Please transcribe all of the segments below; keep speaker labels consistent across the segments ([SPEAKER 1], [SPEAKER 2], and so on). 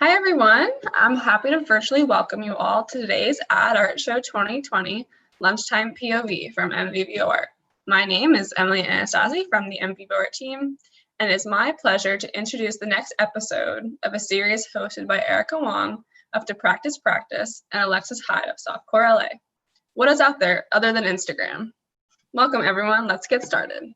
[SPEAKER 1] Hi everyone, I'm happy to virtually welcome you all to today's Ad Art Show 2020 Lunchtime POV from MVVO Art. My name is Emily Anastasi from the MVVO Art team, and it's my pleasure to introduce the next episode of a series hosted by Erika Wong of To Practice Practice and Alexis Hyde of softcore.la. What is out there other than Instagram? Welcome everyone, let's get started.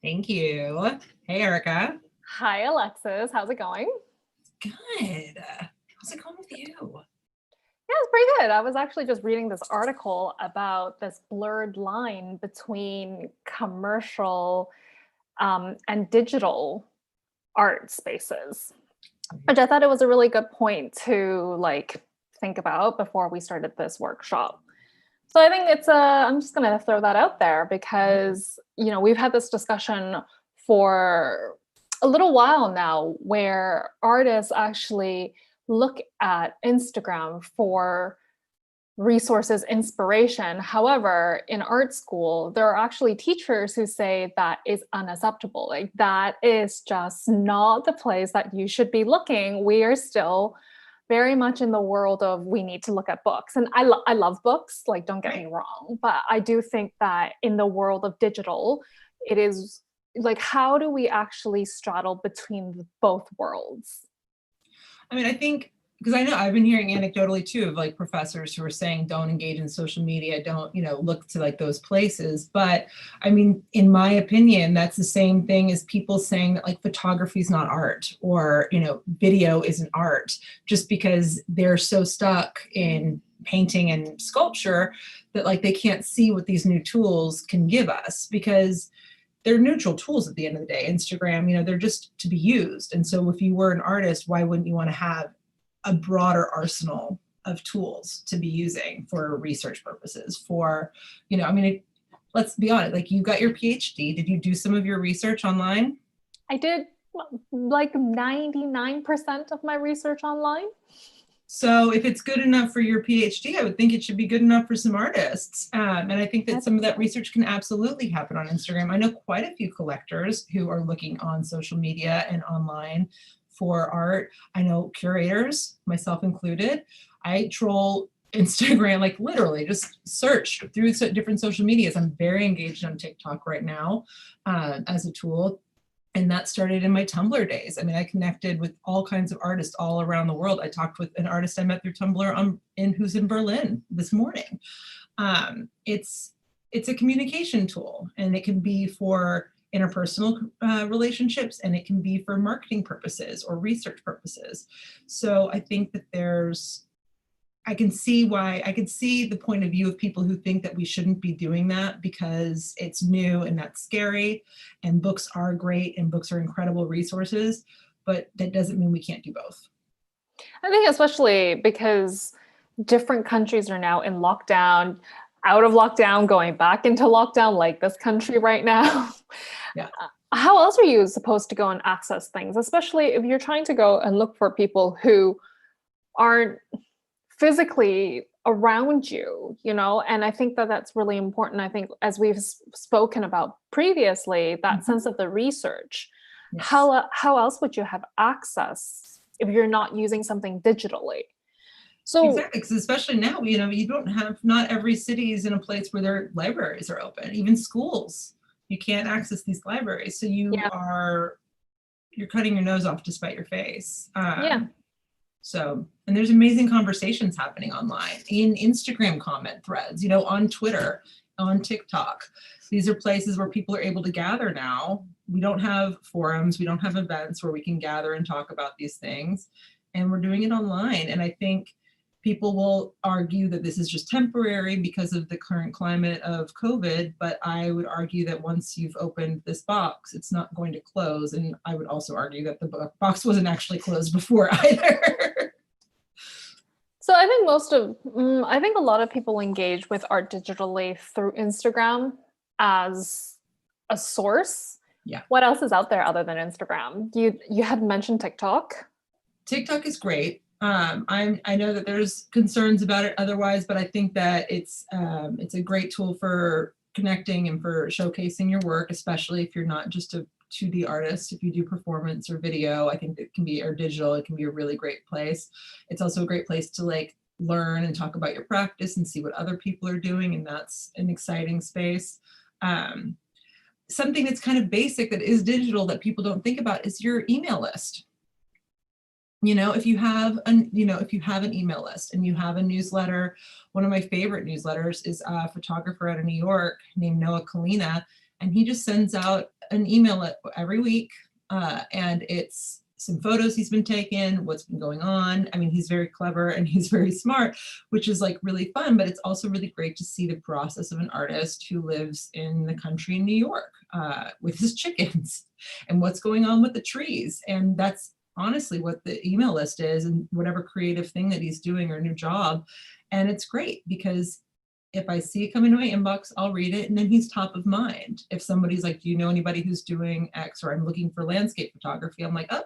[SPEAKER 2] Thank you. Hey Erika.
[SPEAKER 3] Hi Alexis, how's it going?
[SPEAKER 2] Good. How's it going with you?
[SPEAKER 3] Yeah, it's pretty good. I was actually just reading this article about this blurred line between commercial and digital art spaces, which I thought it was a really good point to think about before we started this workshop. So I think I'm just going to throw that out there because, we've had this discussion for a little while now where artists actually look at Instagram for resources, inspiration. However, in art school, there are actually teachers who say that is unacceptable. Like that is just not the place that you should be looking. We are still very much in the world of we need to look at books. And I love books, don't get me wrong, but I do think that in the world of digital, it is how do we actually straddle between both worlds?
[SPEAKER 2] I mean, I think, because I know I've been hearing anecdotally too of professors who are saying don't engage in social media, don't, look to those places. But I mean, in my opinion, that's the same thing as people saying that photography is not art or, video isn't art, just because they're so stuck in painting and sculpture that they can't see what these new tools can give us, because they're neutral tools at the end of the day. Instagram, they're just to be used. And so if you were an artist, why wouldn't you want to have a broader arsenal of tools to be using for research purposes? Let's be honest, you got your PhD. Did you do some of your research online?
[SPEAKER 3] I did 99% of my research online.
[SPEAKER 2] So if it's good enough for your PhD, I would think it should be good enough for some artists. And I think that some of that research can absolutely happen on Instagram. I know quite a few collectors who are looking on social media and online for art. I know curators, myself included. I troll Instagram, literally just search through different social medias. I'm very engaged on TikTok right now as a tool. And that started in my Tumblr days. I mean, I connected with all kinds of artists all around the world. I talked with an artist I met through Tumblr who's in Berlin this morning. It's a communication tool, and it can be for interpersonal relationships, and it can be for marketing purposes or research purposes. So I think that I can see the point of view of people who think that we shouldn't be doing that because it's new and that's scary, and books are great and books are incredible resources, but that doesn't mean we can't do both.
[SPEAKER 3] I think especially because different countries are now in lockdown, out of lockdown, going back into lockdown, like this country right now.
[SPEAKER 2] Yeah.
[SPEAKER 3] How else are you supposed to go and access things, especially if you're trying to go and look for people who aren't physically around you, and I think that that's really important. I think as we've spoken about previously, that sense of the research, yes. How else would you have access if you're not using something digitally? So
[SPEAKER 2] exactly, because especially now, you don't have, not every city is in a place where their libraries are open, even schools. You can't access these libraries. So you're cutting your nose off to spite your face. So, and there's amazing conversations happening online, in Instagram comment threads, on Twitter, on TikTok. These are places where people are able to gather now. We don't have forums, we don't have events where we can gather and talk about these things, and we're doing it online. And I think people will argue that this is just temporary because of the current climate of COVID, but I would argue that once you've opened this box, it's not going to close. And I would also argue that the box wasn't actually closed before either.
[SPEAKER 3] So I think I think a lot of people engage with art digitally through Instagram as a source.
[SPEAKER 2] Yeah.
[SPEAKER 3] What else is out there other than Instagram? You had mentioned TikTok.
[SPEAKER 2] TikTok is great. I know that there's concerns about it otherwise, but I think that it's a great tool for connecting and for showcasing your work, especially if you're not just a 2D artist. If you do performance or video, I think it can be, or digital, it can be a really great place. It's also a great place to like learn and talk about your practice and see what other people are doing, and that's an exciting space. Something that's kind of basic that is digital that people don't think about is your email list. If you have an email list and you have a newsletter, one of my favorite newsletters is a photographer out of New York named Noah Kalina, and he just sends out an email every week, and it's some photos he's been taking, what's been going on. I mean, he's very clever and he's very smart, which is like really fun, but it's also really great to see the process of an artist who lives in the country in New York with his chickens and what's going on with the trees. And that's honestly what the email list is, and whatever creative thing that he's doing or new job. And it's great because if I see it come into my inbox, I'll read it, and then he's top of mind. If somebody's like, do you know anybody who's doing X, or I'm looking for landscape photography, I'm like, oh,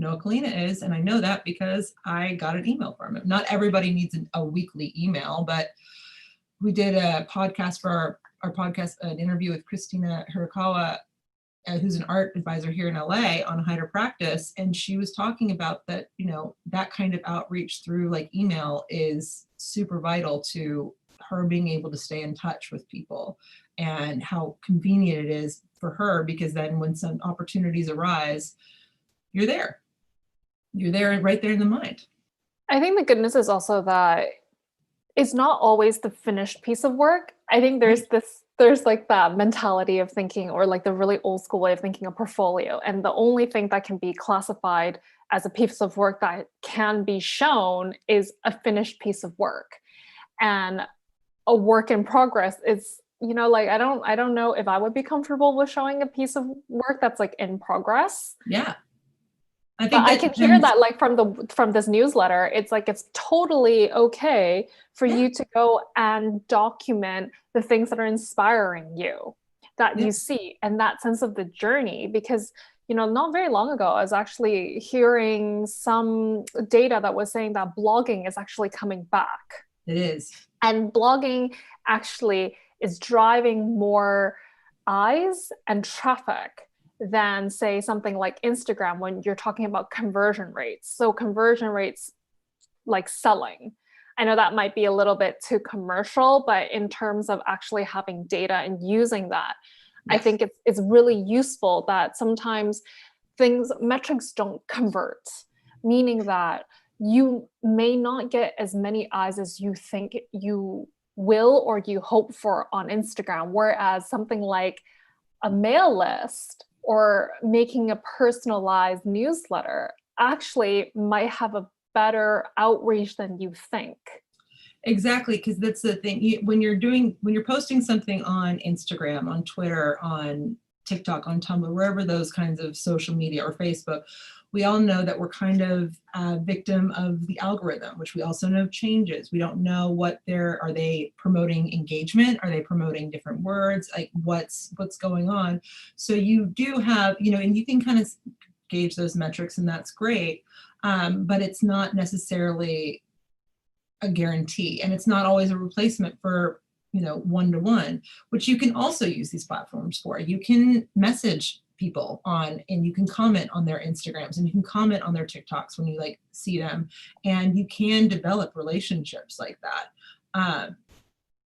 [SPEAKER 2] Noah Kalina is, and I know that because I got an email from him. Not everybody needs a weekly email, but we did a podcast for our podcast, an interview with Christina Hirakawa, who's an art advisor here in LA on Hyde practice. And she was talking about that, that kind of outreach through like email is super vital to her being able to stay in touch with people, and how convenient it is for her, because then when some opportunities arise, you're there right there in the mind.
[SPEAKER 3] I think the goodness is also that it's not always the finished piece of work. I think there's like that mentality of thinking, or like the really old school way of thinking, a portfolio. And the only thing that can be classified as a piece of work that can be shown is a finished piece of work. And a work in progress is, like, I don't know if I would be comfortable with showing a piece of work that's like in progress.
[SPEAKER 2] Yeah.
[SPEAKER 3] I can hear that, like, from this newsletter, it's like, it's totally okay for you to go and document the things that are inspiring you, that you see, and that sense of the journey. Because, not very long ago, I was actually hearing some data that was saying that blogging is actually coming back.
[SPEAKER 2] It is.
[SPEAKER 3] And blogging actually is driving more eyes and traffic than, say, something like Instagram when you're talking about conversion rates. So conversion rates like selling. I know that might be a little bit too commercial, but in terms of actually having data and using that, I think it's really useful that sometimes metrics don't convert, meaning that you may not get as many eyes as you think you will or you hope for on Instagram, whereas something like a mail list or making a personalized newsletter actually might have a better outreach than you think.
[SPEAKER 2] Exactly, because that's the thing. When you're posting something on Instagram, on Twitter, on TikTok, on Tumblr, wherever those kinds of social media, or Facebook, we all know that we're kind of a victim of the algorithm, which we also know changes. We don't know are they promoting engagement? Are they promoting different words? Like what's going on? So you do have, and you can kind of gauge those metrics, and that's great. But it's not necessarily a guarantee, and it's not always a replacement for, one-to-one, which you can also use these platforms for. You can message people on, and you can comment on their Instagrams, and you can comment on their TikToks when you like see them, and you can develop relationships like that.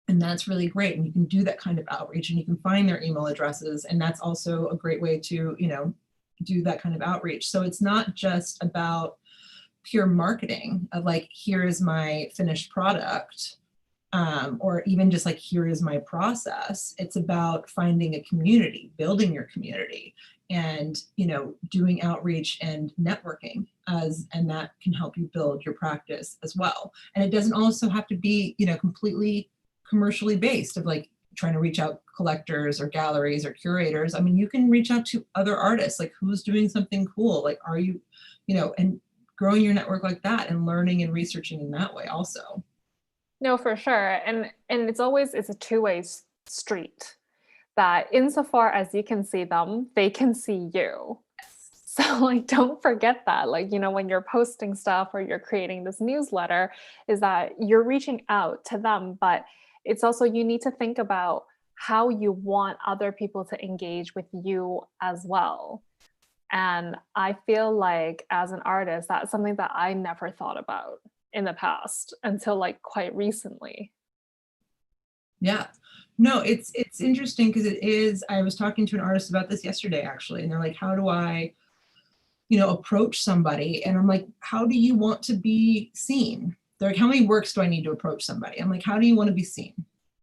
[SPEAKER 2] And that's really great. And you can do that kind of outreach, and you can find their email addresses. And that's also a great way to, do that kind of outreach. So it's not just about pure marketing of like, here is my finished product, or even just like, here is my process. It's about finding a community, building your community, and, doing outreach and networking and that can help you build your practice as well. And it doesn't also have to be, completely commercially based of like trying to reach out collectors or galleries or curators. I mean, you can reach out to other artists, like who's doing something cool. Like, are you, and growing your network like that and learning and researching in that way also.
[SPEAKER 3] No, for sure. And it's a two-way street, that insofar as you can see them, they can see you. So like, don't forget that, like, when you're posting stuff or you're creating this newsletter, is that you're reaching out to them, but it's also, you need to think about how you want other people to engage with you as well. And I feel like as an artist, that's something that I never thought about in the past until like quite recently.
[SPEAKER 2] Yeah. No, it's interesting because it is, I was talking to an artist about this yesterday actually, and they're like, how do I, approach somebody? And I'm like, how do you want to be seen? They're like, how many works do I need to approach somebody? I'm like, how do you want to be seen?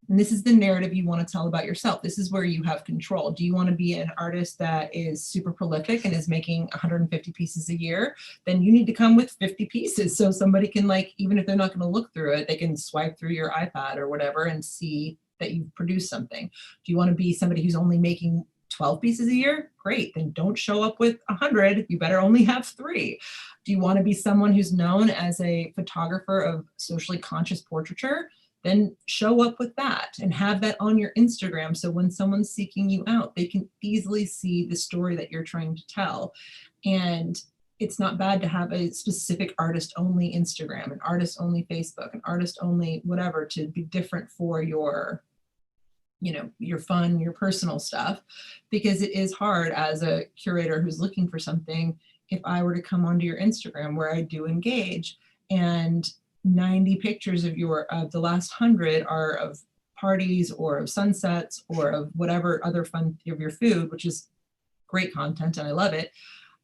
[SPEAKER 2] And this is the narrative you want to tell about yourself. This is where you have control. Do you want to be an artist that is super prolific and is making 150 pieces a year? Then you need to come with 50 pieces. So somebody can, like, even if they're not going to look through it, they can swipe through your iPad or whatever and see that you've produced something. Do you want to be somebody who's only making 12 pieces a year? Great, then don't show up with 100. You better only have 3. Do you want to be someone who's known as a photographer of socially conscious portraiture? Then show up with that and have that on your Instagram. So when someone's seeking you out, they can easily see the story that you're trying to tell. And it's not bad to have a specific artist only Instagram, an artist only Facebook, an artist only whatever, to be different for your, your fun, your personal stuff, because it is hard as a curator who's looking for something. If I were to come onto your Instagram where I do engage, and 90 pictures of the last 100 are of parties or of sunsets or of whatever other fun of your food, which is great content and I love it,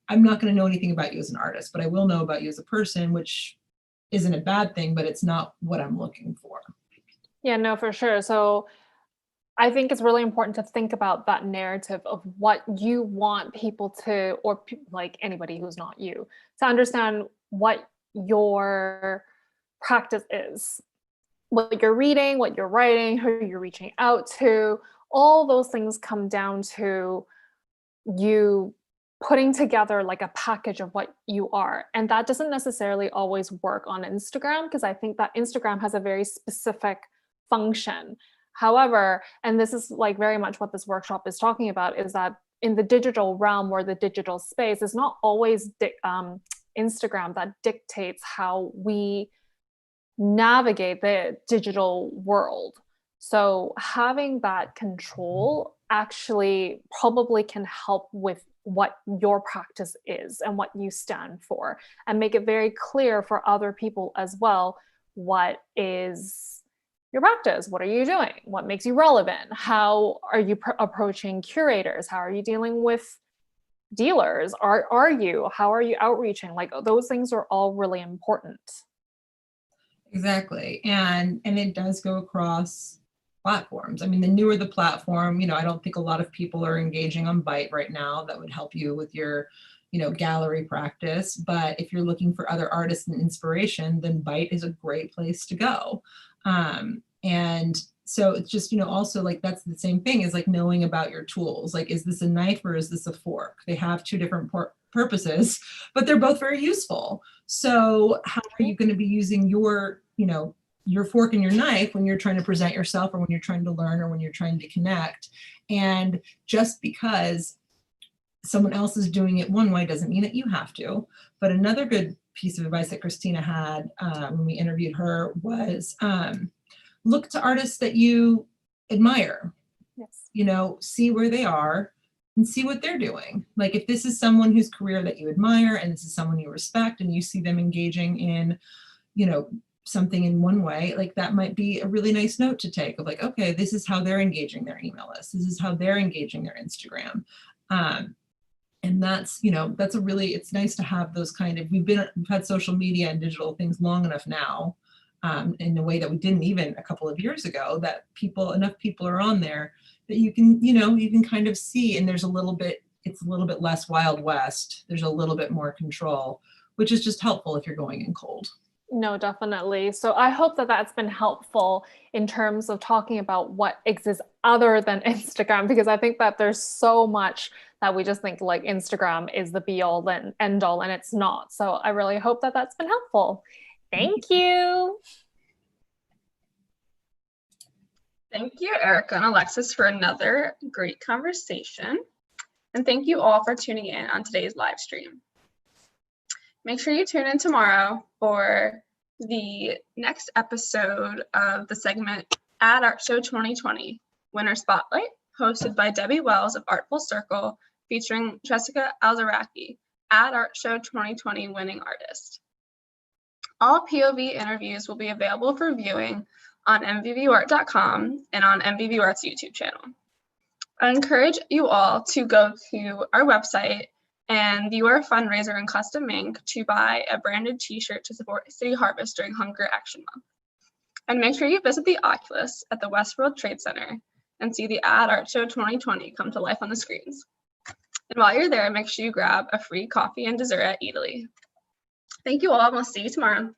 [SPEAKER 2] I'm not going to know anything about you as an artist, but I will know about you as a person, which isn't a bad thing, but it's not what I'm looking for.
[SPEAKER 3] Yeah, no, for sure. So I think it's really important to think about that narrative of what you want people to, or like anybody who's not you, to understand what your practice is, what you're reading, what you're writing, who you're reaching out to. All those things come down to you putting together like a package of what you are. And that doesn't necessarily always work on Instagram, because I think that Instagram has a very specific function. However, and this is like very much what this workshop is talking about, is that in the digital realm or the digital space, it's not always Instagram that dictates how we navigate the digital world. So having that control actually probably can help with what your practice is and what you stand for, and make it very clear for other people as well, what is your practice? What are you doing? What makes you relevant? How are you approaching curators? How are you dealing with dealers? How are you outreaching? Like, those things are all really important.
[SPEAKER 2] Exactly. And it does go across platforms. I mean, the newer the platform, I don't think a lot of people are engaging on Byte right now. That would help you with your, gallery practice. But if you're looking for other artists and inspiration, then Byte is a great place to go. And so it's just, also like, that's the same thing as like knowing about your tools. Like, is this a knife or is this a fork? They have two different purposes, but they're both very useful. So how are you going to be using your, your fork and your knife when you're trying to present yourself, or when you're trying to learn, or when you're trying to connect? And just because someone else is doing it one way doesn't mean that you have to. But another good piece of advice that Christina had when we interviewed her was look to artists that you admire. Yes. See where they are and see what they're doing. Like, if this is someone whose career that you admire and this is someone you respect and you see them engaging in, something in one way, like that might be a really nice note to take of like, okay, this is how they're engaging their email list. This is how they're engaging their Instagram. And that's, that's it's nice to have those kind of, we've had social media and digital things long enough now, in a way that we didn't even a couple of years ago, that enough people are on there that you can, you can kind of see, and it's a little bit less Wild West. There's a little bit more control, which is just helpful if you're going in cold.
[SPEAKER 3] No, definitely. So I hope that that's been helpful in terms of talking about what exists other than Instagram, because I think that there's so much that we just think like Instagram is the be all and end all, and it's not. So I really hope that that's been helpful. Thank you.
[SPEAKER 1] Thank you, Erika and Alexis, for another great conversation. And thank you all for tuning in on today's live stream. Make sure you tune in tomorrow for the next episode of the segment Ad Art Show 2020, Winner Spotlight, hosted by Debbie Wells of Artful Circle, featuring Jessica Alzaraki, Ad Art Show 2020 winning artist. All POV interviews will be available for viewing on mvvart.com and on MVVArt's YouTube channel. I encourage you all to go to our website and view our fundraiser and custom ink to buy a branded t-shirt to support City Harvest during Hunger Action Month. And make sure you visit the Oculus at the Westworld Trade Center and see the Ad Art Show 2020 come to life on the screens. And while you're there, make sure you grab a free coffee and dessert at Italy. Thank you all, and we'll see you tomorrow.